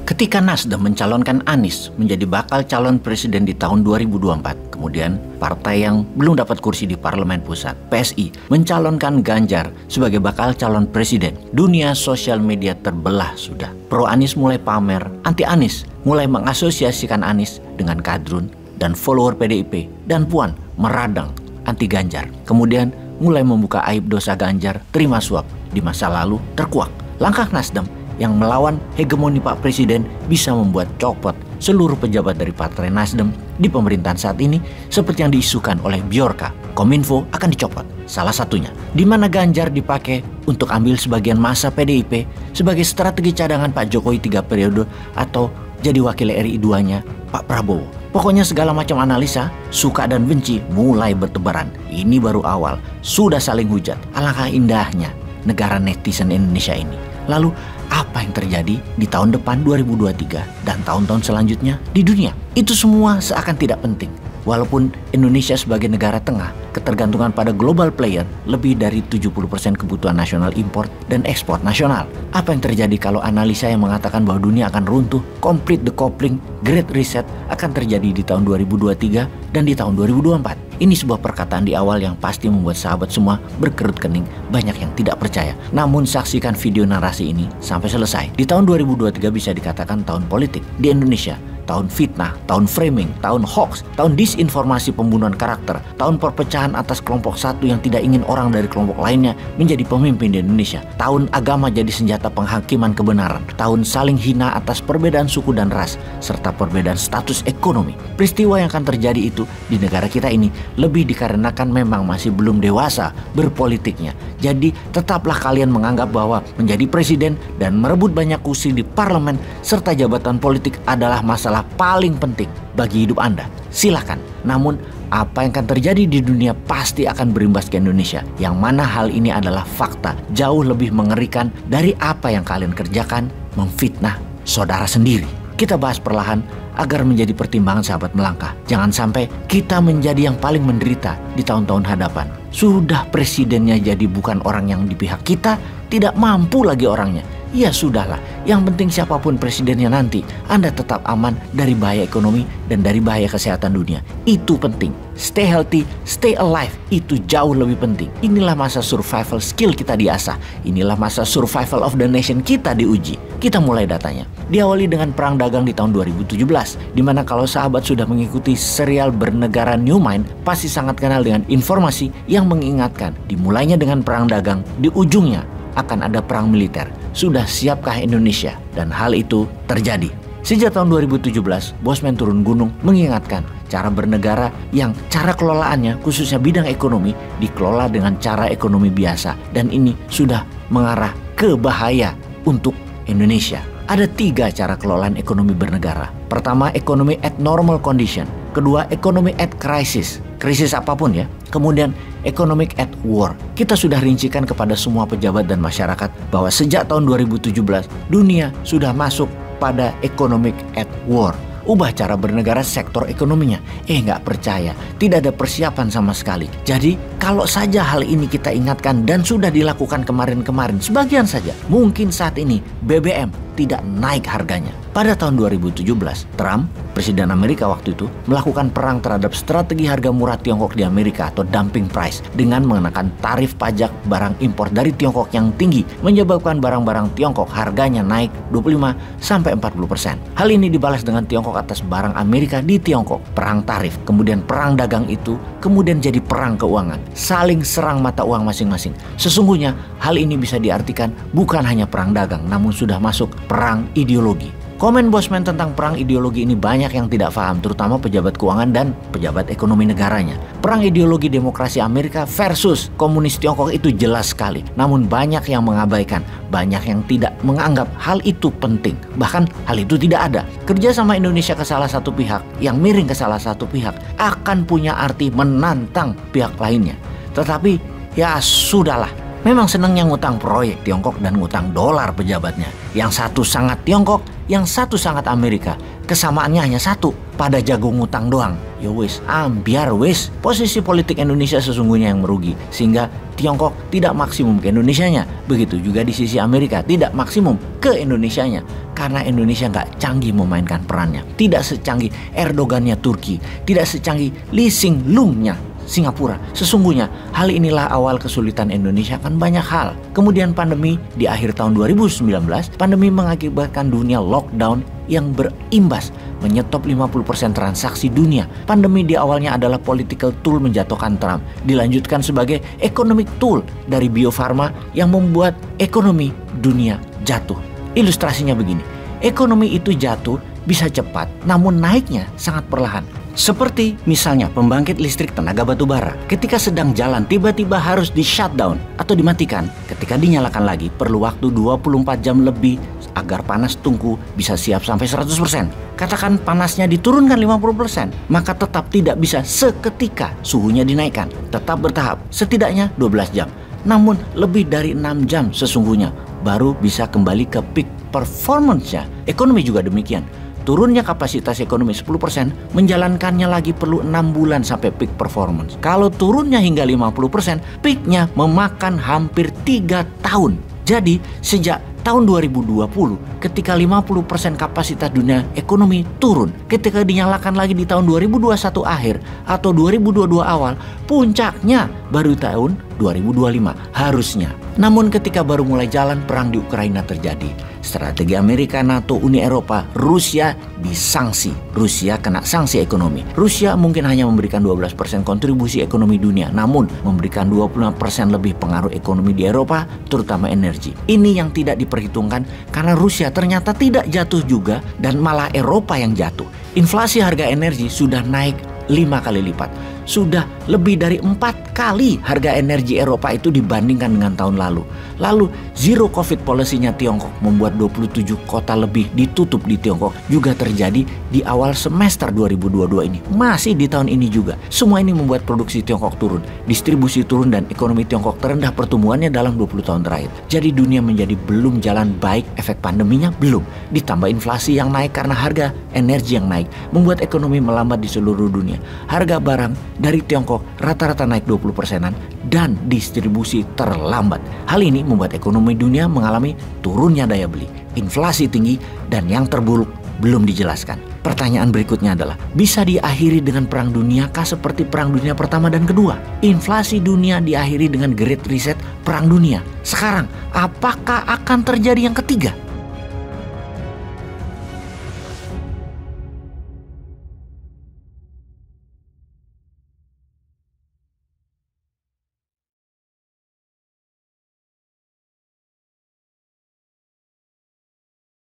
Ketika Nasdem mencalonkan Anies menjadi bakal calon presiden di tahun 2024, kemudian partai yang belum dapat kursi di Parlemen Pusat, PSI, mencalonkan Ganjar sebagai bakal calon presiden, dunia sosial media terbelah sudah. Pro Anies mulai pamer, anti Anies mulai mengasosiasikan Anies dengan kadrun dan follower PDIP, dan Puan meradang anti Ganjar. Kemudian mulai membuka aib dosa Ganjar terima suap di masa lalu terkuak. Langkah Nasdem yang melawan hegemoni Pak Presiden bisa membuat copot seluruh pejabat dari Partai Nasdem di pemerintahan saat ini, seperti yang diisukan oleh Bjorka. Kominfo akan dicopot. Salah satunya, di mana Ganjar dipakai untuk ambil sebagian masa PDIP sebagai strategi cadangan Pak Jokowi 3 periode atau jadi wakil RI 2-nya Pak Prabowo. Pokoknya segala macam analisa, suka dan benci mulai bertebaran. Ini baru awal, sudah saling hujat. Alangkah indahnya negara netizen Indonesia ini. Lalu apa yang terjadi di tahun depan 2023 dan tahun-tahun selanjutnya di dunia? Itu semua seakan tidak penting. Walaupun Indonesia sebagai negara tengah, ketergantungan pada global player lebih dari 70% kebutuhan nasional import dan ekspor nasional. Apa yang terjadi kalau analisa yang mengatakan bahwa dunia akan runtuh, complete decoupling, great reset akan terjadi di tahun 2023 dan di tahun 2024? Ini sebuah perkataan di awal yang pasti membuat sahabat semua berkerut kening, banyak yang tidak percaya. Namun saksikan video narasi ini sampai selesai. Di tahun 2023 bisa dikatakan tahun politik di Indonesia. Tahun fitnah, tahun framing, tahun hoax, tahun disinformasi pembunuhan karakter, tahun perpecahan atas kelompok satu yang tidak ingin orang dari kelompok lainnya menjadi pemimpin di Indonesia, tahun agama jadi senjata penghakiman kebenaran, tahun saling hina atas perbedaan suku dan ras, serta perbedaan status ekonomi. Peristiwa yang akan terjadi itu di negara kita ini lebih dikarenakan memang masih belum dewasa berpolitiknya. Jadi tetaplah kalian menganggap bahwa menjadi presiden dan merebut banyak kursi di parlemen serta jabatan politik adalah masalah paling penting bagi hidup Anda. Silakan. Namun apa yang akan terjadi di dunia pasti akan berimbas ke Indonesia, yang mana hal ini adalah fakta jauh lebih mengerikan dari apa yang kalian kerjakan memfitnah saudara sendiri. Kita bahas perlahan agar menjadi pertimbangan sahabat melangkah. Jangan sampai kita menjadi yang paling menderita di tahun-tahun hadapan. Sudah presidennya jadi bukan orang yang di pihak kita, tidak mampu lagi orangnya. Ya sudahlah, yang penting siapapun presidennya nanti, Anda tetap aman dari bahaya ekonomi dan dari bahaya kesehatan dunia. Itu penting. Stay healthy, stay alive, itu jauh lebih penting. Inilah masa survival skill kita diasah. Inilah masa survival of the nation kita diuji. Kita mulai datanya. Diawali dengan perang dagang di tahun 2017, di mana kalau sahabat sudah mengikuti serial bernegara New Mind, pasti sangat kenal dengan informasi yang mengingatkan dimulainya dengan perang dagang, di ujungnya akan ada perang militer. Sudah siapkah Indonesia? Dan hal itu terjadi. Sejak tahun 2017, Bosman turun gunung mengingatkan cara bernegara yang cara kelolaannya, khususnya bidang ekonomi, dikelola dengan cara ekonomi biasa. Dan ini sudah mengarah ke bahaya untuk Indonesia. Ada 3 cara kelolaan ekonomi bernegara. Pertama, ekonomi at normal condition. Kedua, ekonomi at crisis. Krisis apapun ya. Kemudian, economic at war. Kita sudah rincikan kepada semua pejabat dan masyarakat bahwa sejak tahun 2017, dunia sudah masuk pada economic at war. Ubah cara bernegara sektor ekonominya. Nggak percaya. Tidak ada persiapan sama sekali. Jadi kalau saja hal ini kita ingatkan dan sudah dilakukan kemarin-kemarin, sebagian saja, mungkin saat ini BBM tidak naik harganya. Pada tahun 2017, Trump, Presiden Amerika waktu itu, melakukan perang terhadap strategi harga murah Tiongkok di Amerika atau dumping price dengan mengenakan tarif pajak barang impor dari Tiongkok yang tinggi, menyebabkan barang-barang Tiongkok harganya naik 25-40%. Hal ini dibalas dengan Tiongkok atas barang Amerika di Tiongkok. Perang tarif, kemudian perang dagang itu, kemudian jadi perang keuangan. Saling serang mata uang masing-masing. Sesungguhnya hal ini bisa diartikan bukan hanya perang dagang, namun sudah masuk perang ideologi. Komen Bosman tentang perang ideologi ini banyak yang tidak paham, terutama pejabat keuangan dan pejabat ekonomi negaranya. Perang ideologi demokrasi Amerika versus komunis Tiongkok itu jelas sekali. Namun banyak yang mengabaikan, banyak yang tidak menganggap hal itu penting. Bahkan hal itu tidak ada. Kerjasama Indonesia ke salah satu pihak, yang miring ke salah satu pihak, akan punya arti menantang pihak lainnya. Tetapi ya sudahlah. Memang senangnya ngutang proyek Tiongkok dan ngutang dolar pejabatnya. Yang satu sangat Tiongkok, yang satu sangat Amerika. Kesamaannya hanya satu, pada jago ngutang doang. Ya wis, ambiar wis. Posisi politik Indonesia sesungguhnya yang merugi. Sehingga Tiongkok tidak maksimum ke Indonesianya. Begitu juga di sisi Amerika, tidak maksimum ke Indonesianya. Karena Indonesia nggak canggih memainkan perannya. Tidak secanggih Erdogannya Turki, tidak secanggih Lee Hsien Loong-nya Singapura. Sesungguhnya hal inilah awal kesulitan Indonesia akan banyak hal. Kemudian pandemi di akhir tahun 2019, pandemi mengakibatkan dunia lockdown yang berimbas menyetop 50% transaksi dunia. Pandemi di awalnya adalah political tool menjatuhkan Trump, dilanjutkan sebagai economic tool dari Bio Farma yang membuat ekonomi dunia jatuh. Ilustrasinya begini, ekonomi itu jatuh bisa cepat, namun naiknya sangat perlahan. Seperti misalnya pembangkit listrik tenaga batu bara. Ketika sedang jalan tiba-tiba harus di shutdown atau dimatikan. Ketika dinyalakan lagi perlu waktu 24 jam lebih agar panas tungku bisa siap sampai 100%. Katakan panasnya diturunkan 50%, maka tetap tidak bisa seketika suhunya dinaikkan. Tetap bertahap, setidaknya 12 jam. Namun lebih dari 6 jam sesungguhnya baru bisa kembali ke peak performance-nya. Ekonomi juga demikian. Turunnya kapasitas ekonomi 10%, menjalankannya lagi perlu 6 bulan sampai peak performance. Kalau turunnya hingga 50%, peaknya memakan hampir 3 tahun. Jadi sejak tahun 2020 ketika 50% kapasitas dunia ekonomi turun, ketika dinyalakan lagi di tahun 2021 akhir atau 2022 awal, puncaknya baru tahun 2025 harusnya. Namun ketika baru mulai jalan perang di Ukraina terjadi, strategi Amerika, NATO, Uni Eropa, Rusia disanksi. Rusia kena sanksi ekonomi. Rusia mungkin hanya memberikan 12% kontribusi ekonomi dunia, namun memberikan 25% lebih pengaruh ekonomi di Eropa, terutama energi. Ini yang tidak diperhitungkan karena Rusia ternyata tidak jatuh juga dan malah Eropa yang jatuh. Inflasi harga energi sudah naik 5 kali lipat. Sudah lebih dari 4 kali harga energi Eropa itu dibandingkan dengan tahun lalu. Lalu zero covid policy-nya Tiongkok membuat 27 kota lebih ditutup di Tiongkok juga terjadi di awal semester 2022 ini. Masih di tahun ini juga. Semua ini membuat produksi Tiongkok turun, distribusi turun dan ekonomi Tiongkok terendah pertumbuhannya dalam 20 tahun terakhir. Jadi dunia menjadi belum jalan baik, efek pandeminya belum. Ditambah inflasi yang naik karena harga energi yang naik membuat ekonomi melambat di seluruh dunia. Harga barang dari Tiongkok rata-rata naik 20%-an dan distribusi terlambat. Hal ini membuat ekonomi dunia mengalami turunnya daya beli, inflasi tinggi, dan yang terburuk belum dijelaskan. Pertanyaan berikutnya adalah, bisa diakhiri dengan perang dunia kah seperti perang dunia pertama dan kedua? Inflasi dunia diakhiri dengan Great Reset perang dunia. Sekarang, apakah akan terjadi yang ketiga?